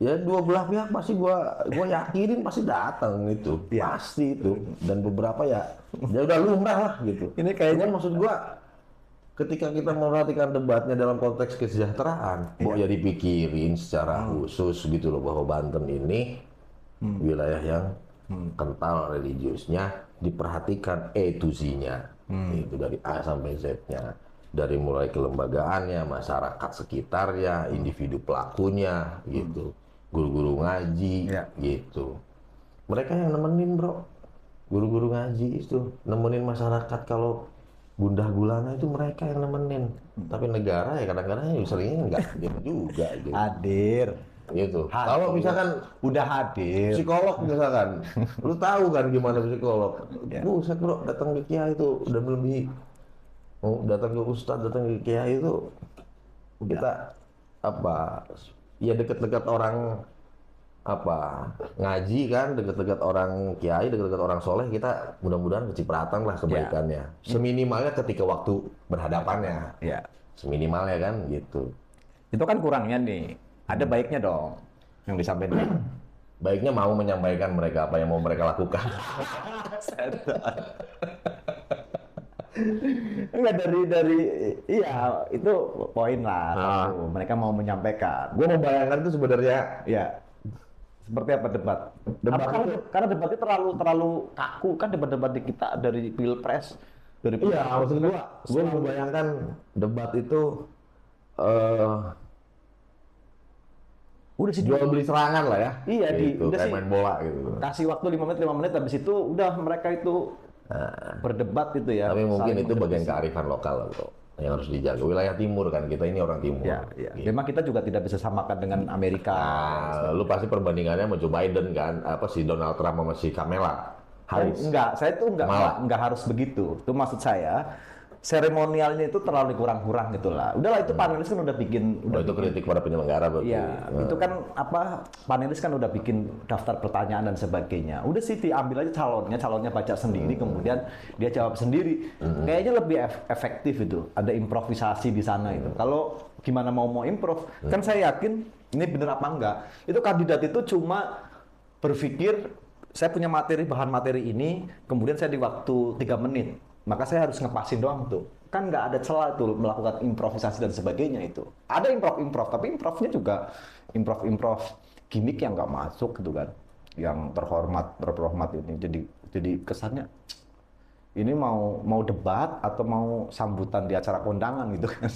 ya dua belah pihak pasti gua yakinin pasti datang itu, Iya. pasti itu. Dan beberapa ya udah lumrah lah gitu. Ini kayaknya- Cuman maksud gua ketika kita memperhatikan debatnya dalam konteks kesejahteraan, kok ya dipikirin secara khusus gitu loh bahwa Banten ini wilayah yang kental religiusnya, diperhatikan A to Z-nya, itu dari A sampai Z-nya, dari mulai kelembagaannya, masyarakat sekitarnya, individu pelakunya, gitu, guru-guru ngaji, Ya. gitu. Mereka yang nemenin bro, guru-guru ngaji itu nemenin masyarakat kalau gundah gulana itu mereka yang nemenin. Tapi negara ya kadang-kadang seringnya enggak gitu juga gitu. Hadir. Gitu. Hadir. Kalau misalkan Udah hadir. psikolog misalkan, lu tahu kan gimana psikolog? Ya. Buset bro, datang ke kiai itu udah melebihi. Oh, datang ke ustadz, datang ke kiai itu kita apa? Ya dekat-dekat orang apa ngaji kan, dekat-dekat orang kiai, dekat-dekat orang soleh, kita mudah-mudahan kecipratan lah kebaikannya. Seminimalnya ketika waktu berhadapannya, Ya. seminimalnya kan gitu. Itu kan kurangnya nih. Ada baiknya dong yang disampaikan. Baiknya mau menyampaikan mereka apa yang mau mereka lakukan. Enggak dari iya itu poin lah. Satu. Mereka mau menyampaikan. Gue membayangkan itu sebenarnya Ya. Seperti apa debat? Debat Apa, itu- karena debatnya terlalu kaku kan debat-debat di kita dari pilpres dari iya, maksud gua membayangkan debat itu udah sih jual beli serangan lah ya. Iya, gitu, udah kayak sih. main bola gitu. kasih waktu 5 menit habis itu udah mereka itu berdebat itu ya. Tapi mungkin saling itu bagian mengkritisi. kearifan lokal lah, bro, yang harus dijaga. Wilayah timur kan, kita ini orang timur. Ya, ya. Gitu. Memang kita juga tidak bisa samakan dengan Amerika. Nah, lu pasti perbandingannya sama Joe Biden kan, apa si Donald Trump sama si Kamala Harris. Enggak, saya tuh Malah. enggak harus begitu. Itu maksud saya seremonialnya itu terlalu kurang-kurang gitu lah. Udahlah itu panelis kan udah bikin Oh, itu kritik pada penyelenggara berarti. Iya, itu kan apa panelis kan udah bikin daftar pertanyaan dan sebagainya. Udah sih diambil aja calonnya baca sendiri, kemudian dia jawab sendiri. Kayaknya lebih efektif itu. Ada improvisasi di sana itu. Kalau gimana mau improv, kan saya yakin ini bener apa enggak. Itu kandidat itu cuma berpikir saya punya bahan materi ini, kemudian saya di waktu 3 menit. Maka saya harus ngepasin doang tuh. Kan nggak ada celah tuh melakukan improvisasi dan sebagainya itu. Ada improv, tapi improvnya juga improv gimmick yang nggak masuk gitu kan. Yang terhormat ini. Jadi kesannya ini mau debat atau mau sambutan di acara kondangan gitu kan.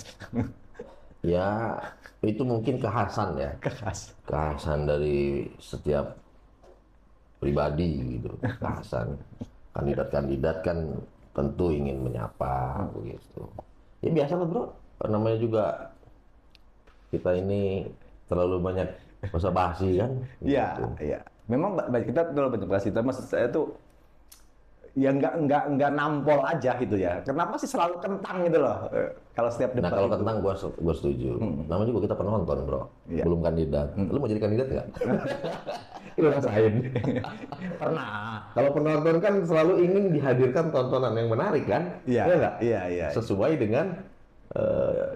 Ya, itu mungkin kekhasan ya. Kekhasan dari setiap pribadi gitu. Kekhasan. Kandidat-kandidat kan tentu ingin menyapa begitu. Ya biasa lah bro, namanya juga kita ini terlalu banyak basa-basi kan. Iya, gitu. iya. Memang kita terlalu banyak bahas itu. Maksud saya tuh ya nggak nampol aja gitu ya. Kenapa sih selalu kentang gitu loh? Kalau setiap debat Nah kalau itu. kentang gua setuju. Namanya juga kita penonton bro, Iya. belum kandidat. Lu mau jadi kandidat nggak? Lu rasain. Pernah. Kalau penonton kan selalu ingin dihadirkan tontonan yang menarik kan? Iya, Iya nggak? iya. Sesuai dengan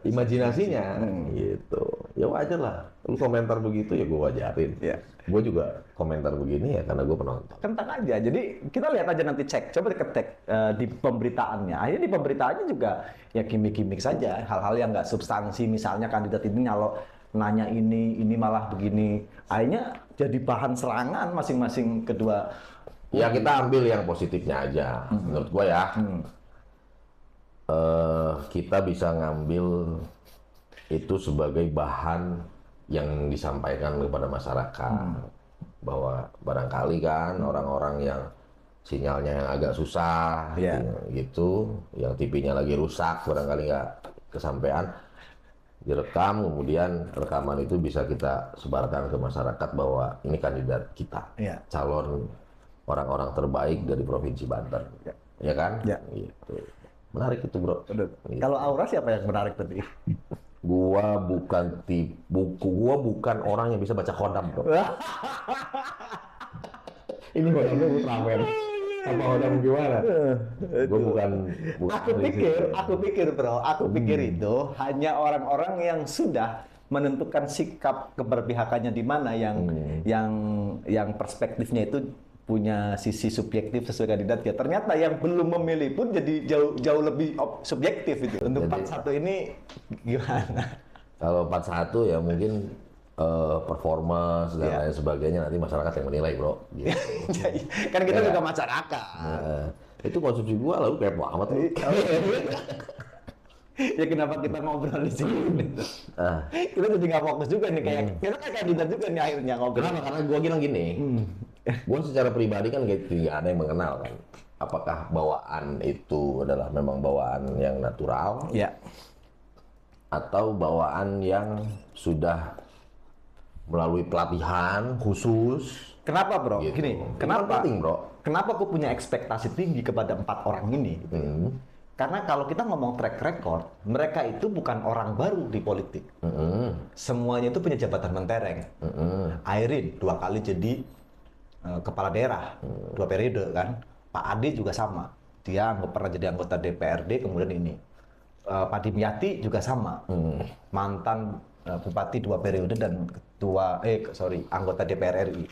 imajinasinya gitu. Ya wajar lah. Lu komentar begitu ya gue wajarin. Iya. Gue juga komentar begini ya karena gue penonton. Kentang aja. Jadi kita lihat aja nanti cek. Coba diketek di pemberitaannya. Akhirnya di pemberitaannya juga ya gimmick-gimmick saja. Hal-hal yang nggak substansi. Misalnya kandidat ini kalau nanya ini malah begini. Akhirnya jadi bahan serangan masing-masing kedua. Ya kita ambil yang positifnya aja. Menurut gue ya. Kita bisa ngambil itu sebagai bahan yang disampaikan kepada masyarakat. Bahwa barangkali kan orang-orang yang sinyalnya yang agak susah Iya. gitu, yang TV-nya lagi rusak, barangkali nggak kesampaian, direkam, kemudian rekaman itu bisa kita sebarkan ke masyarakat bahwa ini kandidat kita, Iya. calon orang-orang terbaik dari Provinsi Banten, ya kan? Iya. Gitu. Menarik itu bro. Gitu. Kalau Aura siapa yang menarik tadi? Gua bukan orang yang bisa baca kodam bro. Ini kodamnya Ultraman. Apa kodam gimana? Gua bukan Aku pikir bro, itu hanya orang-orang yang sudah menentukan sikap keberpihakannya di mana yang perspektifnya itu punya sisi subjektif sesuai kandidat ya. Ternyata yang belum memilih pun jadi jauh lebih subjektif itu. Untuk Jadi- 41 ini gimana? Kalau 41 ya mungkin performance dan Iya. lain sebagainya nanti masyarakat yang menilai bro. Gitu. Kan kita Ya. juga masyarakat. Itu konsumsi gua lalu kayak amat lu. Ya kenapa kita ngobrol di sini? Kita jadi nggak fokus juga nih kayak kita kan kandidat juga nih akhirnya ngobrol. Kenapa? Karena gua bilang gini. Gua secara pribadi kan tidak ada yang mengenal kan. Apakah bawaan itu adalah memang bawaan yang natural Ya. atau bawaan yang sudah melalui pelatihan khusus. Kenapa bro? Gitu. Gini, Itu kenapa? penting, bro. Kenapa aku punya ekspektasi tinggi kepada 4 orang ini? Karena kalau kita ngomong track record, mereka itu bukan orang baru di politik. Semuanya itu punya jabatan mentereng. Airin 2 kali jadi kepala daerah, 2 periode kan. Pak Ade juga sama. Dia pernah jadi anggota DPRD, kemudian ini. Pak Dimyati juga sama. Mantan bupati 2 periode dan anggota DPR RI.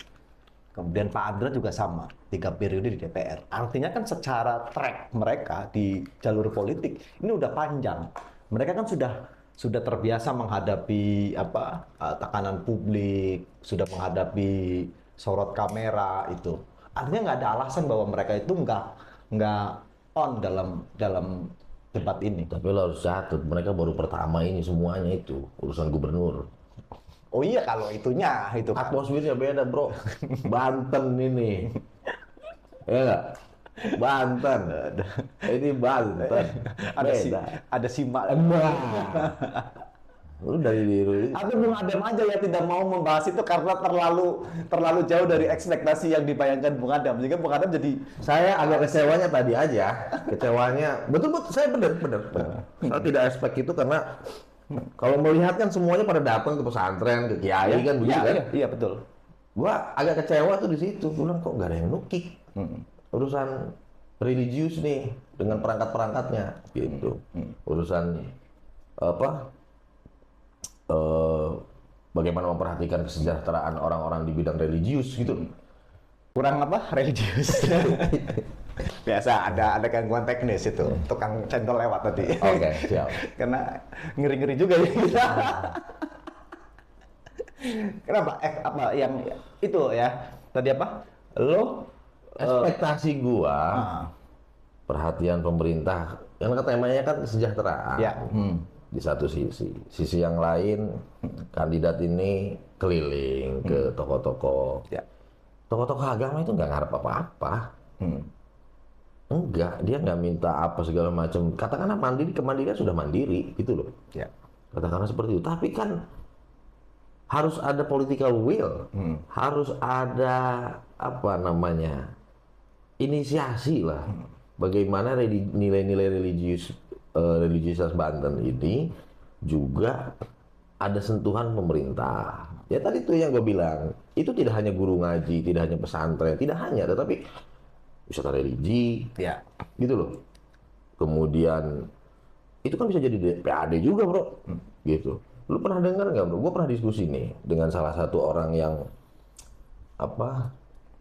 Kemudian Pak Andra juga sama, 3 periode di DPR. Artinya kan secara track mereka di jalur politik ini udah panjang. Mereka kan sudah terbiasa menghadapi tekanan publik, sudah menghadapi sorot kamera itu. Artinya nggak ada alasan bahwa mereka itu nggak on dalam debat ini. Tapi lo harus catat, mereka baru pertama ini semuanya itu urusan gubernur. Oh iya kalau itunya itu kan. Atmosfernya beda bro. Banten ini, ya nggak? Banten. Ini Banten. Beda. Ada simak. Lu dari diri. Tapi Bung Adam aja ya tidak mau membahas itu karena terlalu jauh dari ekspektasi yang dibayangkan Bung Adam. Sehingga Bung Adam jadi Saya agak kecewanya tadi aja. Kecewanya. Betul. Saya bener. Saya tidak expect itu karena kalau melihat kan semuanya pada datang ke pesantren, ke kiai kan begitu kan. Iya betul. Gua agak kecewa tuh di situ. Gua bilang kok nggak ada yang nukik. Urusan religius nih dengan perangkat-perangkatnya gitu. Urusan bagaimana memperhatikan kesejahteraan orang-orang di bidang religius gitu. Kurang religius. Biasa ada gangguan teknis itu. Tukang cendol lewat tadi. Oke, siap. Karena ngeri-ngeri juga ya kita. Kenapa? Yang itu ya. Tadi apa? Lo Ekspektasi gua perhatian pemerintah, karena temanya kan kesejahteraan. Ya. Di satu sisi yang lain kandidat ini keliling ke tokoh-tokoh. Ya. Tokoh-tokoh agama itu nggak ngarep apa-apa. Enggak, dia nggak minta apa segala macam. Katakanlah kemandirian sudah mandiri, gitu loh. Ya. Katakanlah seperti itu. Tapi kan harus ada political will, harus ada inisiasi lah. Bagaimana nilai-nilai religiusitas Banten ini juga ada sentuhan pemerintah. Ya tadi tuh yang gue bilang, itu tidak hanya guru ngaji, tidak hanya pesantren, tidak hanya, tetapi wisata religi, Ya. gitu loh. Kemudian itu kan bisa jadi PAD juga bro, gitu. Lu pernah dengar nggak bro? Gue pernah diskusi nih dengan salah satu orang yang apa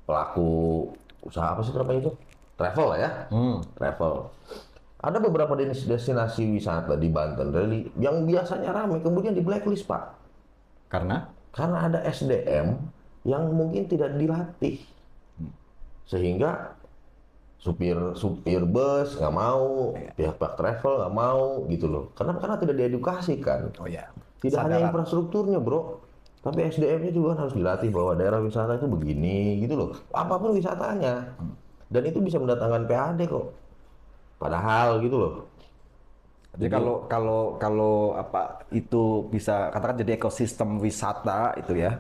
pelaku usaha apa sih namanya itu? Travel lah ya, travel. Ada beberapa destinasi wisata di Banten yang biasanya ramai kemudian di blacklist Pak. Karena Karena ada SDM yang mungkin tidak dilatih. Sehingga supir bus nggak mau, pihak-pihak travel nggak mau gitu loh. Karena tidak diedukasi kan. oh ya, Tidak hanya kesadaran. infrastrukturnya bro, tapi SDM-nya juga harus dilatih bahwa daerah wisata itu begini gitu loh. Apapun wisatanya. Dan itu bisa mendatangkan PAD kok. Padahal gitu loh. Jadi kalau apa itu bisa katakan jadi ekosistem wisata itu ya.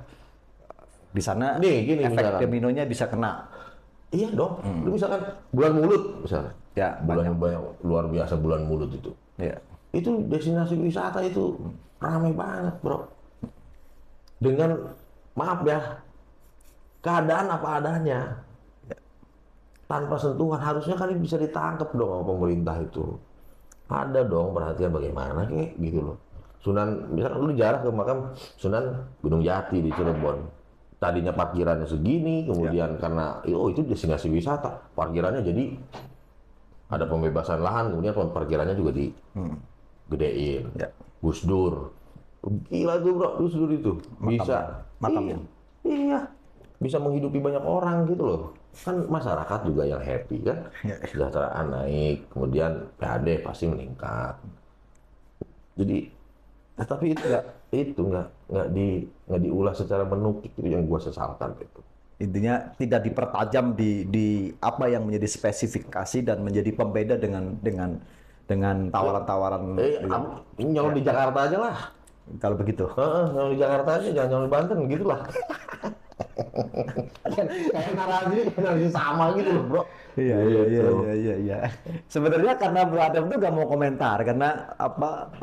Di sana Nih, gini efek misalkan. dominonya bisa kena. Iya dong. Lu misalkan bulan mulut misalnya. Ya, Bulan banyak luar biasa bulan mulut itu. Ya. Itu destinasi wisata itu ramai banget bro. Dengan maaf ya, keadaan apa adanya. Tanpa sentuhan harusnya kan bisa ditangkap dong sama pemerintah itu. Ada dong perhatian bagaimana kayak gitu loh. Sunan, misalkan lu jarah ke makam Sunan Gunung Jati di Cirebon. Tadinya parkirannya segini, kemudian karena itu destinasi wisata, parkirannya jadi ada pembebasan lahan, kemudian parkirannya juga digedein. Ya. Gus Dur, gila tuh bro, Gus Dur itu bisa, makamnya. iya, bisa menghidupi banyak orang gitu loh. Kan masyarakat juga yang happy kan, kesejahteraan naik, kemudian PAD pasti meningkat. Jadi, tapi itu nggak diulas secara menukik itu yang gua sesalkan itu. Intinya tidak dipertajam di apa yang menjadi spesifikasi dan menjadi pembeda dengan tawaran-tawaran. Nyalon di Jakarta aja lah. Kalau begitu. Nyalon di Jakarta aja, jangan nyalon di Banten gitu lah. Kayak narasi sama gitu loh bro. Iya. Sebenarnya karena Bro Adam tuh gak mau komentar karena apa?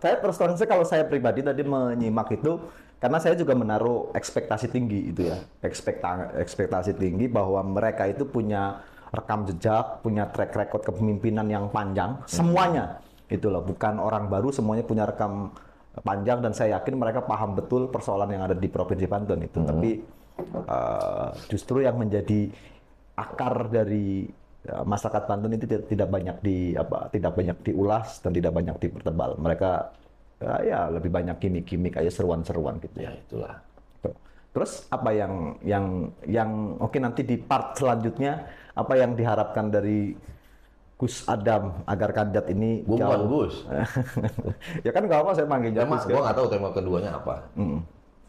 Saya terus terang kalau saya pribadi tadi menyimak itu karena saya juga menaruh ekspektasi tinggi itu ya, ekspektasi tinggi bahwa mereka itu punya rekam jejak, punya track record kepemimpinan yang panjang, semuanya itu loh, bukan orang baru, semuanya punya rekam panjang dan saya yakin mereka paham betul persoalan yang ada di Provinsi Banten itu. Tapi justru yang menjadi akar dari masyarakat Banten itu tidak banyak diulas dan tidak banyak dipertebal. Mereka ya lebih banyak gimmick-gimmick aja seruan-seruan gitu Ya ya. itulah. Terus apa yang oke nanti di part selanjutnya apa yang diharapkan dari Gus Adam agar kandidat ini Gue bukan Gus. Ya kan nggak apa saya manggilnya Tema, Gus gue kan. nggak tahu tema keduanya apa.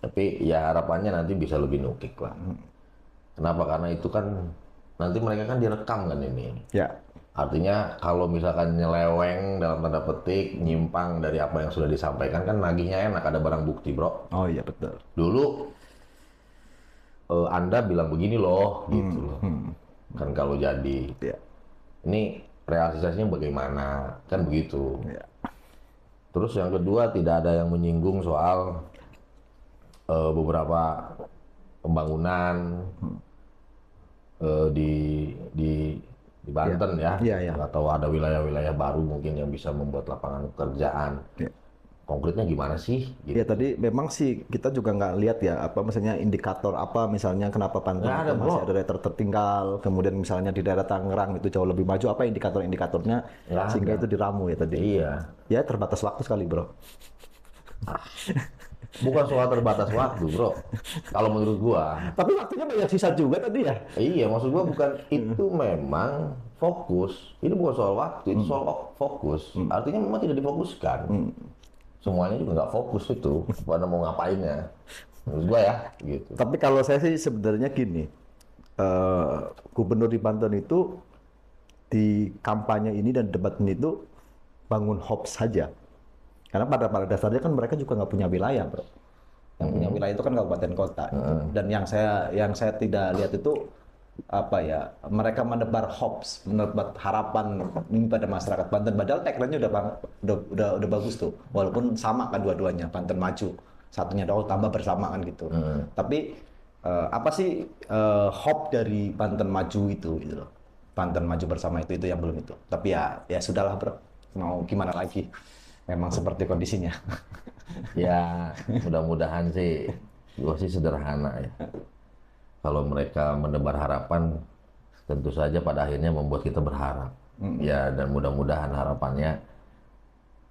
Tapi ya harapannya nanti bisa lebih nukik lah. Kenapa? Karena itu kan nanti mereka kan direkam kan ini. Ya. Artinya kalau misalkan nyeleweng dalam tanda petik, nyimpang dari apa yang sudah disampaikan kan nagihnya enak, ada barang bukti bro. Oh iya betul. Dulu Anda bilang begini loh, gitu loh. Kan kalau jadi, Ya. ini realisasinya bagaimana, kan begitu. Ya. Terus yang kedua tidak ada yang menyinggung soal beberapa pembangunan di Banten ya, Iya. atau ada wilayah-wilayah baru mungkin yang bisa membuat lapangan pekerjaan. Ya. Konkretnya gimana sih? Gitu. Ya tadi memang sih kita juga nggak lihat ya apa misalnya indikator apa misalnya kenapa Banten Nggak ada, itu masih Bro. ada daerah tertinggal, kemudian misalnya di daerah Tangerang itu jauh lebih maju, apa indikator-indikatornya Nggak sehingga ada. itu diramu ya tadi. Iya. Ya terbatas waktu sekali bro. Bukan soal terbatas waktu, bro. Kalau menurut gua, Tapi waktunya banyak sisa juga tadi ya. iya, maksud gua bukan itu memang fokus. Ini bukan soal waktu, itu soal fokus. Artinya memang tidak difokuskan. Semuanya juga nggak fokus itu, pada mau ngapainnya. Menurut gua ya, gitu. Tapi kalau saya sih sebenarnya gini, gubernur di Banten itu di kampanye ini dan debat ini itu bangun hope saja. Karena pada dasarnya kan mereka juga nggak punya wilayah, bro. Yang punya wilayah itu kan kabupaten kota. Gitu. Dan yang saya tidak lihat itu apa ya, mereka menebar hopes, menebar harapan ini pada masyarakat Banten. Padahal tagline-nya udah bagus tuh, walaupun sama kan dua-duanya, Banten maju, satunya tambah bersama kan gitu. Tapi apa sih hope dari Banten maju itu, gitu loh. Banten maju bersama itu yang belum itu. Tapi ya sudahlah bro, mau gimana lagi, memang seperti kondisinya. Ya, mudah-mudahan sih, gue sih sederhana ya. Kalau mereka menebar harapan, tentu saja pada akhirnya membuat kita berharap. Ya, dan mudah-mudahan harapannya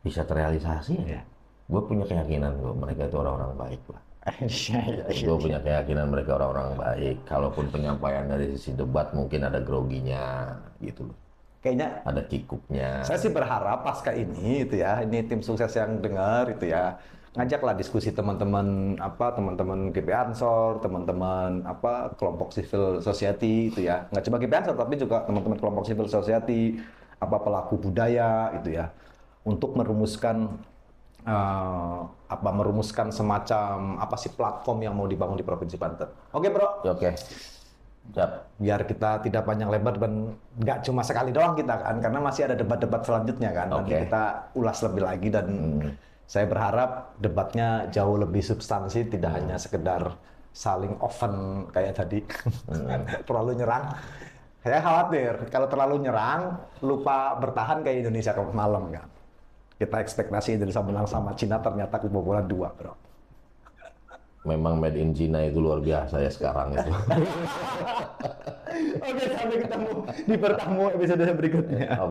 bisa terrealisasi ya. Gue punya keyakinan bahwa mereka itu orang-orang baik lah. Gue punya keyakinan mereka orang-orang baik. Kalaupun penyampaian dari sisi debat mungkin ada groginya gitu loh. Kayaknya Ada kikuknya. saya sih berharap pasca ini itu ya, ini tim sukses yang dengar itu ya, ngajaklah diskusi teman-teman teman-teman GP Ansor, teman-teman kelompok civil society itu ya. Nggak cuma GP Ansor tapi juga teman-teman kelompok civil society, pelaku budaya itu ya, untuk merumuskan merumuskan semacam platform yang mau dibangun di Provinsi Banten. Oke, Bro. Oke. Siap. Biar kita tidak panjang lebar dan nggak cuma sekali doang kita kan, karena masih ada debat-debat selanjutnya kan. Nanti Oke. kita ulas lebih lagi dan saya berharap debatnya jauh lebih substansi, tidak hanya sekedar saling oven kayak tadi. Terlalu nyerang. Saya khawatir kalau terlalu nyerang, lupa bertahan kayak Indonesia malam kan. Kita ekspektasi Indonesia menang sama Cina, ternyata kebobolan 2, Bro. Memang made in China itu luar biasa ya sekarang itu. Oke, sampai ketemu di pertemuan episode berikutnya.